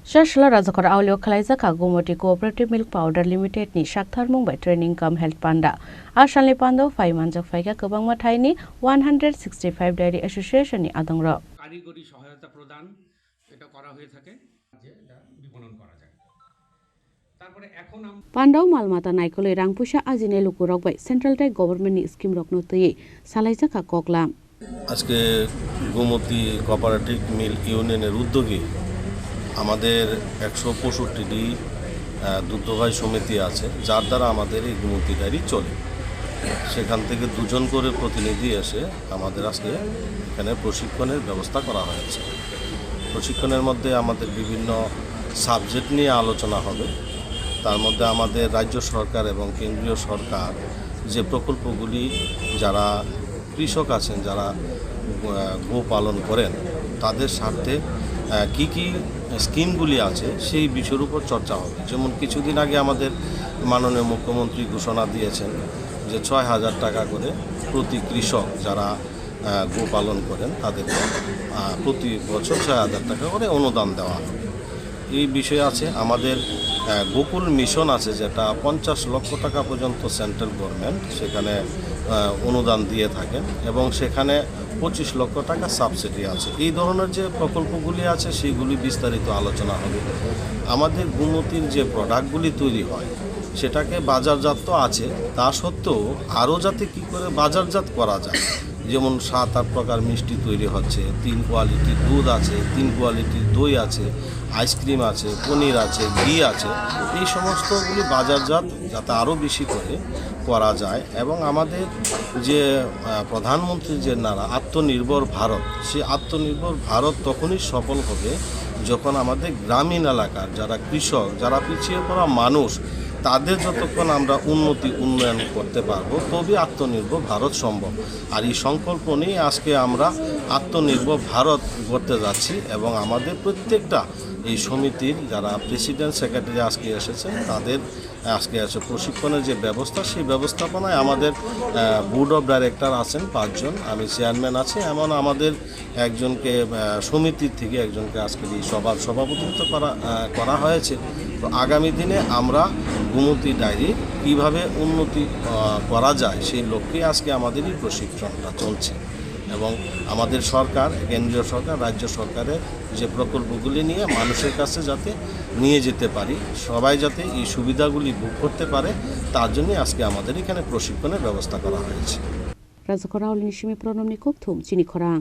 Shashla Razakar Aulio Kalaizaka Gumoti Cooperative Milk Powder Limited ni Shakhtar Mumbai Training Cum Health Panda. Ashanli Pando 5 months of Faiga Kabang Mathaini 165 Dairy Association ni Adongra. কারিগরি সহায়তা প্রদান এটা করা হয়ে থাকে যে এটা বিপণন করা যায় তারপরে এখন Pandau Malmata Naikole Rangpusha Azine Lukurok by Central Thai Government ni scheme rokno tuye Salaizaka Koklam. আজকে গোমতী কোঅপারেটিভ মিল ইউনিয়নের উদ্যোগে আমাদের 165টি দুগ্ধভাই সমিতি আছে যার দ্বারা আমাদের এই গোমতী ডায়েরি চলে। সেখান থেকে দুজন করে প্রতিনিধি এসে আমাদের আজকে এখানে প্রশিক্ষণের ব্যবস্থা করা হয়েছে। প্রশিক্ষণের মধ্যে আমাদের বিভিন্ন সাবজেক্ট নিয়ে আলোচনা হবে। তার মধ্যে আমাদের রাজ্য সরকার এবং কেন্দ্রীয় সরকার যে প্রকল্পগুলি যারা কৃষক আছেন যারা গো পালন করেন তাদের স্বার্থে কি কি স্কিমগুলি আছে সেই বিষয়ের উপর চর্চা হবে। যেমন কিছুদিন আগে আমাদের মাননীয় মুখ্যমন্ত্রী ঘোষণা দিয়েছেন যে 6,000 টাকা করে প্রতি কৃষক যারা গো পালন করেন তাদেরকে প্রতি বছর 6,000 টাকা করে অনুদান দেওয়া হবে। এই বিষয়ে আছে আমাদের গোকুল মিশন আছে যেটা 50 লক্ষ টাকা পর্যন্ত সেন্ট্রাল গভর্নমেন্ট সেখানে অনুদান দিয়ে থাকেন এবং সেখানে 25 লক্ষ টাকা সাবসিডি আছে। এই ধরনের যে প্রকল্পগুলি আছে সেইগুলি বিস্তারিত আলোচনা হবে। আমাদের গোমতীর যে প্রোডাক্টগুলি তৈরি হয় সেটাকে বাজারজাত তো আছে, তা সত্ত্বেও আরও যাতে কী করে বাজারজাত করা যায়, যেমন 7-8 প্রকার মিষ্টি তৈরি হচ্ছে, 3 কোয়ালিটির দুধ আছে, 3 কোয়ালিটির দই আছে, আইসক্রিম আছে, পনির আছে, ঘি আছে, এই সমস্তগুলি বাজারজাত যাতে আরও বেশি করে করা যায়। এবং আমাদের যে প্রধানমন্ত্রীর যে নারা আত্মনির্ভর ভারত, সেই আত্মনির্ভর ভারত তখনই সফল হবে যখন আমাদের গ্রামীণ এলাকার যারা কৃষক যারা পিছিয়ে পড়া মানুষ তাদের যতক্ষণ আমরা উন্নয়ন করতে পারবো তবে আত্মনির্ভর ভারত সম্ভব। আর এই সংকল্প নিয়ে আজকে আমরা আত্মনির্ভর ভারত করতে যাচ্ছি এবং আমাদের প্রত্যেকটা এই সমিতির যারা প্রেসিডেন্ট সেক্রেটারি আজকে এসেছেন তাদের আজকে আছে প্রশিক্ষণের যে ব্যবস্থা সেই ব্যবস্থাপনায় আমাদের বোর্ড অফ ডাইরেক্টর আছেন 5 জন, আমি চেয়ারম্যান আছি, এমন আমাদের একজনকে সমিতির থেকে একজনকে আজকে এই সভার সভাপতিত্ব করা হয়েছে। তো আগামী দিনে আমরা গোমতী ডায়েরি কীভাবে উন্নতি করা যায় সেই লক্ষ্যে আজকে আমাদের এই প্রশিক্ষণটা চলছে এবং আমাদের সরকার কেন্দ্রীয় সরকার রাজ্য সরকারের যে প্রকল্পগুলি নিয়ে মানুষের কাছে যাতে নিয়ে যেতে পারি, সবাই যাতে এই সুবিধাগুলি ভোগ করতে পারে তার জন্য আজকে আমাদের এখানে প্রশিক্ষণের ব্যবস্থা করা হয়েছে। রাজকরাউল নিশিমি প্রণমনি কোকথুম চিনি খরাং।